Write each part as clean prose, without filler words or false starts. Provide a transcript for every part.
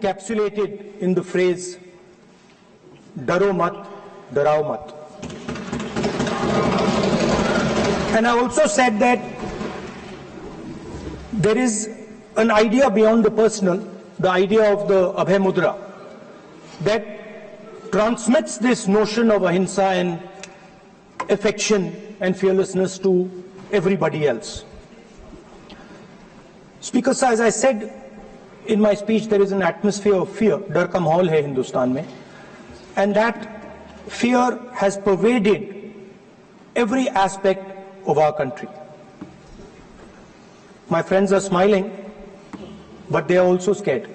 encapsulated in the phrase, "Daro mat, darao mat." And I also said that there is an idea beyond the personal, the idea of the Abhay Mudra, that transmits this notion of ahimsa and affection and fearlessness to everybody else. Speaker sir, as I said in my speech, there is an atmosphere of fear, डर का माहौल है हिंदुस्तान में, and that fear has pervaded every aspect of our country. My friends are smiling, but they are also scared.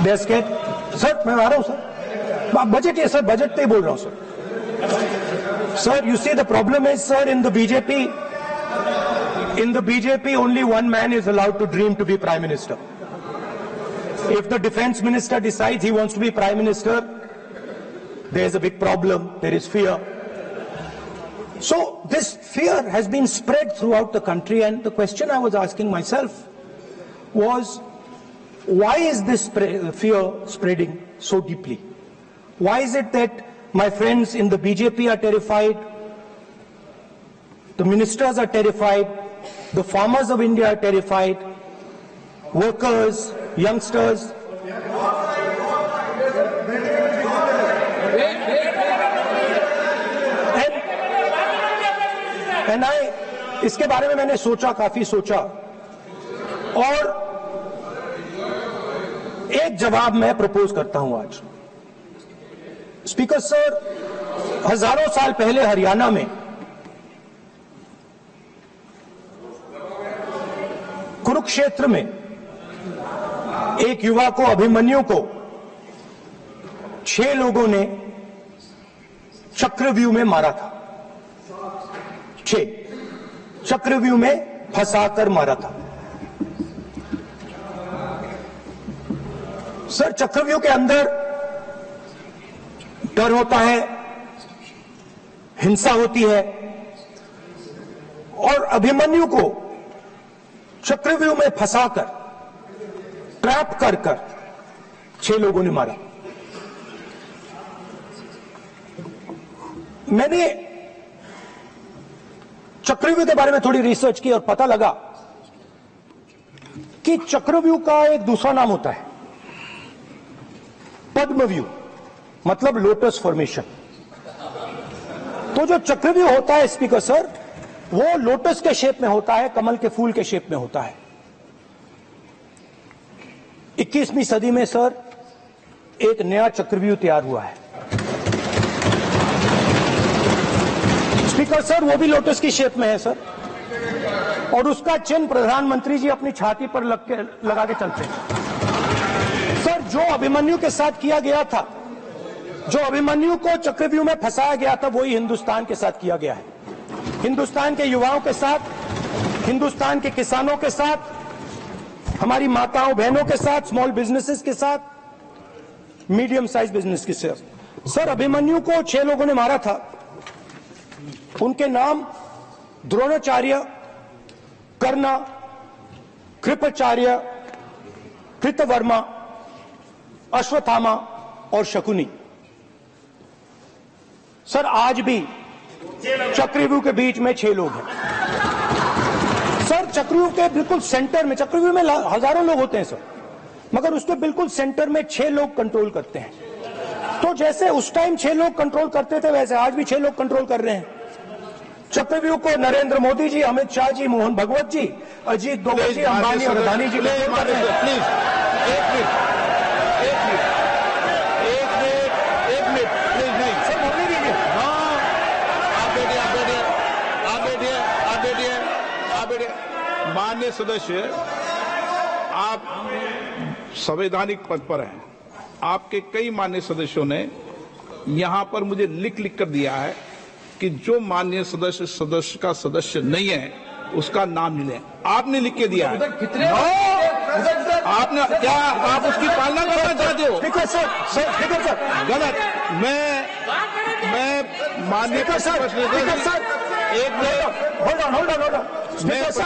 They are scared. Sir, मैं आ रहा हूं sir. Budget है sir, budget पे बोल रहा हूं sir. Sir, you see the problem is, sir, in the BJP only one man is allowed to dream to be Prime Minister. If the Defence Minister decides he wants to be Prime Minister, there is a big problem, there is fear. So this fear has been spread throughout the country, and the question I was asking myself was, why is this fear spreading so deeply? Why is it that my friends in the BJP are terrified, the ministers are terrified, the farmers of India are terrified, workers, youngsters? And इसके बारे में मैंने सोचा, काफी सोचा, और एक जवाब मैं प्रपोज करता हूं आज. स्पीकर सर, हजारों साल पहले हरियाणा में कुरुक्षेत्र में एक युवा को, अभिमन्यु को, 6 लोगों ने चक्रव्यूह में मारा था. 6 चक्रव्यूह में फंसाकर मारा था. सर, चक्रव्यूह के अंदर डर होता है, हिंसा होती है, और अभिमन्यु को चक्रव्यूह में फंसाकर, ट्रैप कर 6 लोगों ने मारा. मैंने चक्रव्यूह के बारे में थोड़ी रिसर्च की और पता लगा कि चक्रव्यूह का एक दूसरा नाम होता है, पद्मव्यूह, मतलब लोटस फॉर्मेशन. तो जो चक्रव्यूह होता है स्पीकर सर, वो लोटस के शेप में होता है, कमल के फूल के शेप में होता है. 21वीं सदी में सर एक नया चक्रव्यूह तैयार हुआ है. स्पीकर सर, वो भी लोटस की शेप में है सर, और उसका चिन्ह प्रधानमंत्री जी अपनी छाती पर लगा के चलते हैं. सर, जो अभिमन्यु के साथ किया गया था, जो अभिमन्यु को चक्रव्यूह में फंसाया गया था, वही हिंदुस्तान के साथ किया गया है. हिंदुस्तान के युवाओं के साथ, हिंदुस्तान के किसानों के साथ, हमारी माताओं बहनों के साथ, स्मॉल बिजनेसेस के साथ, मीडियम साइज बिजनेस के साथ. सर, अभिमन्यु को 6 लोगों ने मारा था. उनके नाम द्रोणाचार्य, कर्ण, कृपाचार्य, कृतवर्मा, अश्वत्थामा और शकुनी. सर, आज भी चक्रव्यूह के बीच में 6 लोग हैं. सर, चक्रव्यूह के बिल्कुल सेंटर में, चक्रव्यूह में हजारों लोग होते हैं सर, मगर उसके बिल्कुल सेंटर में 6 लोग कंट्रोल करते हैं. तो जैसे उस टाइम 6 लोग कंट्रोल करते थे, वैसे आज भी 6 लोग कंट्रोल कर रहे हैं. चक्रव्यूह को नरेंद्र मोदी जी, अमित शाह जी, मोहन भगवत जी, अजीत दोवल जी, अंबानी और अदानी जी कंट्रोल कर रहे हैं. प्लीज एक मिनट प्लीज. नहीं सर, बोलने दीजिए. हाँ, आप बैठिए. माननीय सदस्य, आप संवैधानिक पद पर हैं. आपके कई माननीय सदस्यों ने यहां पर मुझे लिख कर दिया है कि जो माननीय सदस्य का सदस्य नहीं है उसका नाम नहीं लें. आपने लिख के दिया है. कितने आपने, क्या आप उसकी पालना करना चाहते हो? गलत. मैं माननीय सर, एक मिनट,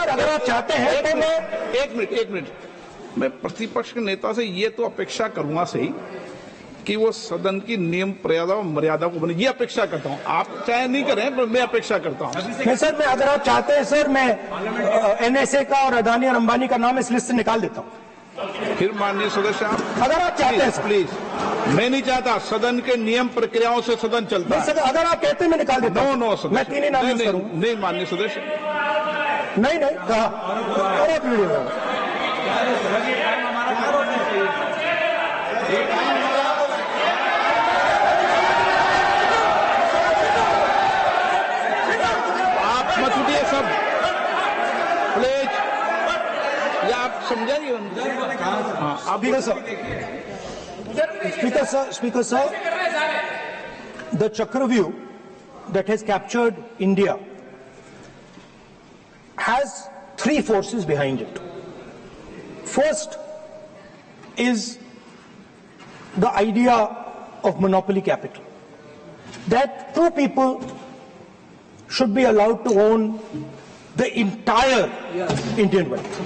अगर आप चाहते हैं तो मैं एक मिनट मैं प्रतिपक्ष के नेता से ये तो अपेक्षा करूंगा सही कि वो सदन की नियम मर्यादा को बने, ये अपेक्षा करता हूं। आप चाहे नहीं करें पर मैं अपेक्षा करता हूं। नहीं सर, मैं अगर आप चाहते हैं सर, मैं NSA का और अदानी और अंबानी का नाम इस लिस्ट से निकाल देता हूं। फिर माननीय सदस्य आप अगर आप चाहते हैं प्लीज, मैं नहीं चाहता, सदन के नियम प्रक्रियाओं से सदन चलता है। सर, अगर आप कहते हैं मैं निकाल देता हूं। नो सदस्य, मैं 3 ही नाम यूज करूंगा। नहीं माननीय सदस्य, नहीं कहा और आप वीडियो मत उठिए सब प्लीज, या आप समझेंगे। Speaker sir, the Chakravyuh that has captured India has 3 forces behind it. First is the idea of monopoly capital, that 2 people should be allowed to own the entire Indian wealth.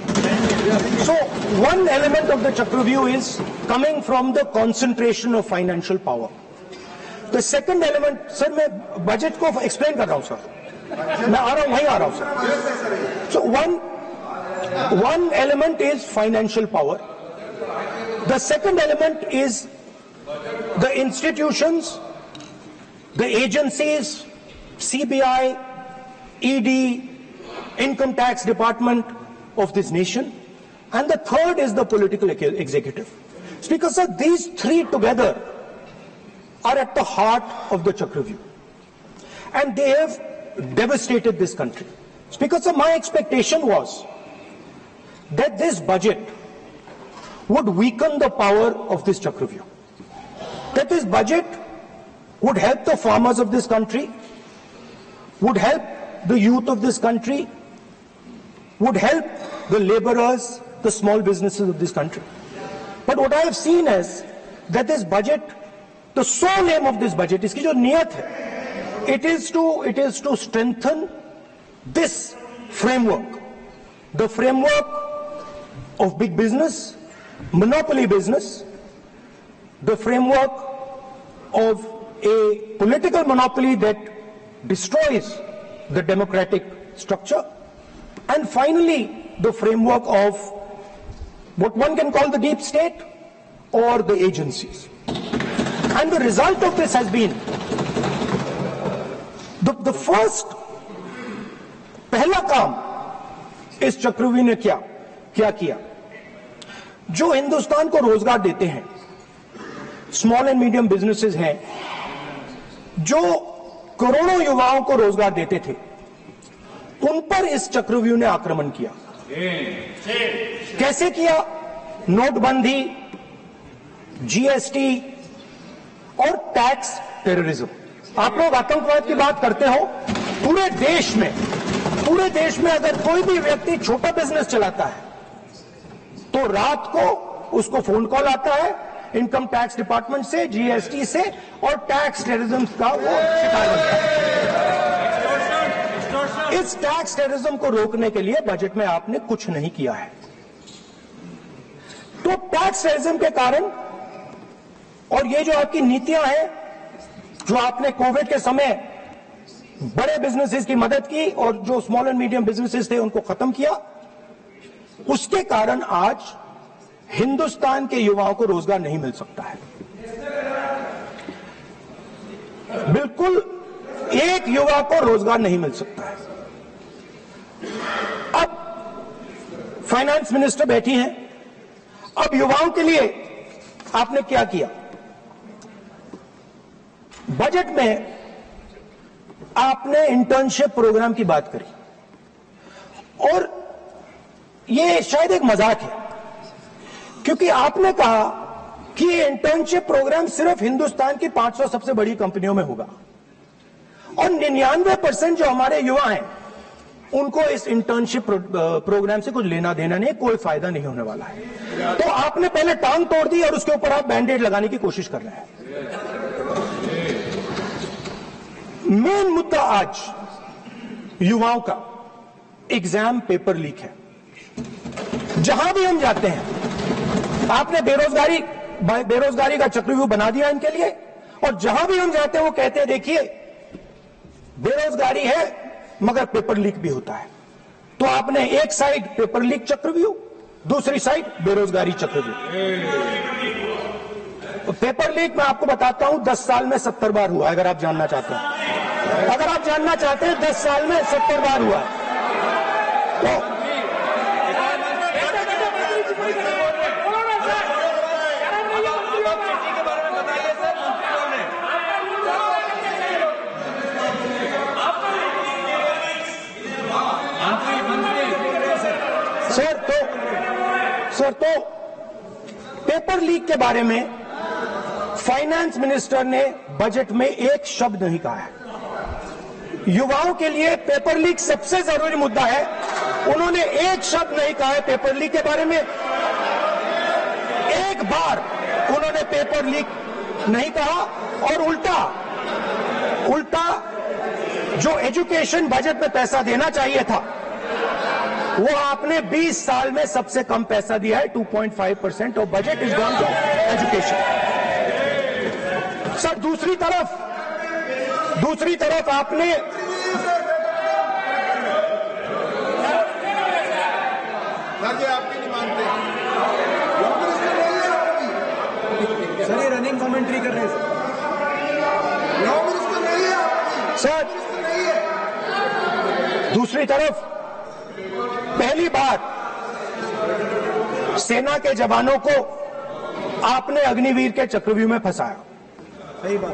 So one element of the Chakravyuh is coming from the concentration of financial power. The second element, sir, मैं budget को explain कर रहा हूं sir, मैं आ रहा हूं, वहीं आ रहा हूं sir. So one element is financial power. The second element is the institutions, the agencies, CBI, ED, Income Tax Department of this nation, and the third is the political executive. Speaker sir, these 3 together are at the heart of the Chakravyuh, and they have devastated this country. Speaker sir, my expectation was that this budget would weaken the power of this Chakravyuh, that this budget would help the farmers of this country, would help the youth of this country, would help the laborers, the small businesses of this country. But what I have seen is that this budget, the sole aim of this budget, iski jo niyat hai, it is to strengthen this framework, the framework of big business, monopoly business, the framework of a political monopoly that destroys the democratic structure, and finally the framework of what one can call the deep state or the agencies. And the result of this has been the first पहला काम इस चक्रव्यूह ने क्या किया, जो हिंदुस्तान को रोजगार देते हैं, स्मॉल एंड मीडियम बिजनेसेस हैं, जो करोड़ों युवाओं को रोजगार देते थे, उन पर इस चक्रव्यूह ने आक्रमण किया। कैसे किया? नोटबंदी, जीएसटी और टैक्स टेररिज्म। आप लोग आतंकवाद की बात करते हो, पूरे देश में अगर कोई भी व्यक्ति छोटा बिजनेस चलाता है तो रात को उसको फोन कॉल आता है इनकम टैक्स डिपार्टमेंट से, जीएसटी से, और टैक्स टेररिज्म का वो शिकार बनता है। इस टैक्स टेररिज्म को रोकने के लिए बजट में आपने कुछ नहीं किया है। तो टैक्स टेररिज्म के कारण और ये जो आपकी नीतियां हैं, जो आपने कोविड के समय बड़े बिजनेसेस की मदद की और जो स्मॉल एंड मीडियम बिजनेसेस थे उनको खत्म किया, उसके कारण आज हिंदुस्तान के युवाओं को रोजगार नहीं मिल सकता है। बिल्कुल एक युवा को रोजगार नहीं मिल सकता है। अब फाइनेंस मिनिस्टर बैठी हैं, अब युवाओं के लिए आपने क्या किया? बजट में आपने इंटर्नशिप प्रोग्राम की बात करी और ये शायद एक मजाक है, क्योंकि आपने कहा कि ये इंटर्नशिप प्रोग्राम सिर्फ हिंदुस्तान की 500 सबसे बड़ी कंपनियों में होगा और 99% जो हमारे युवा हैं उनको इस इंटर्नशिप प्रोग्राम से कुछ लेना देना नहीं, कोई फायदा नहीं होने वाला है। तो आपने पहले टांग तोड़ दी और उसके ऊपर आप बैंडेड लगाने की कोशिश कर रहे हैं। मेन मुद्दा आज युवाओं का एग्जाम पेपर लीक है। जहां भी हम जाते हैं आपने बेरोजगारी का चक्रव्यूह बना दिया इनके लिए, और जहां भी हम जाते हैं वो कहते हैं देखिए बेरोजगारी है मगर पेपर लीक भी होता है। तो आपने एक साइड पेपर लीक चक्रव्यूह, दूसरी साइड बेरोजगारी चक्रव्यूह। तो पेपर लीक मैं आपको बताता हूं 10 साल में 70 बार हुआ है, अगर आप जानना चाहते हैं। अगर आप जानना चाहते हैं 10 साल में 70 बार हुआ है। तो सर तो पेपर लीक के बारे में फाइनेंस मिनिस्टर ने बजट में एक शब्द नहीं कहा है। युवाओं के लिए पेपर लीक सबसे जरूरी मुद्दा है, उन्होंने एक शब्द नहीं कहा है पेपर लीक के बारे में। एक बार उन्होंने पेपर लीक नहीं कहा, और उल्टा जो एजुकेशन बजट में पैसा देना चाहिए था वो आपने 20 साल में सबसे कम पैसा दिया है। 2.5% of budget is gone to education. Sir दूसरी तरफ आपने आपकी नहीं मानते सर, ये रनिंग कमेंट्री कर रहे हैं सर। दूसरी तरफ पहली बार सेना के जवानों को आपने अग्निवीर के चक्रव्यूह में फंसाया। सही बात।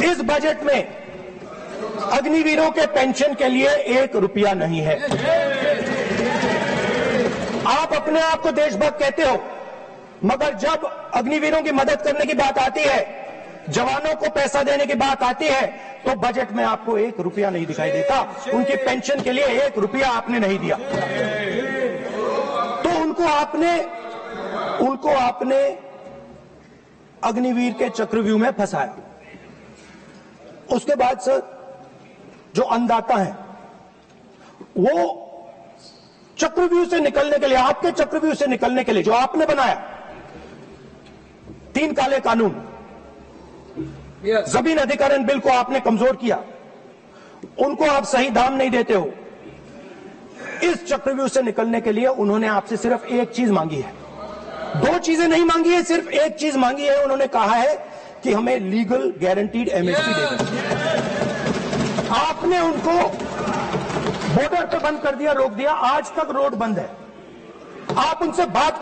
इस बजट में अग्निवीरों के पेंशन के लिए 1 रुपया नहीं है। आप अपने आप को देशभक्त कहते हो, मगर जब अग्निवीरों की मदद करने की बात आती है, जवानों को पैसा देने की बात आती है, तो बजट में आपको 1 रुपया नहीं दिखाई देता। उनकी पेंशन के लिए 1 रुपया आपने नहीं दिया। तो उनको आपने अग्निवीर के चक्रव्यूह में फंसाया। उसके बाद सर जो अन्नदाता है वो चक्रव्यूह से निकलने के लिए, आपके चक्रव्यूह से निकलने के लिए जो आपने बनाया 3 काले कानून, जमीन अधिग्रहण बिल को आपने कमजोर किया, उनको आप सही दाम नहीं देते हो। इस चक्रव्यूह से निकलने के लिए उन्होंने आपसे सिर्फ एक चीज मांगी है, 2 चीजें नहीं मांगी है, सिर्फ एक चीज मांगी है। उन्होंने कहा है कि हमें लीगल गारंटीड एमएसपी दे दें। आपने उनको बॉर्डर पे बंद कर दिया, रोक दिया, आज तक रोड बंद है। आप उनसे बात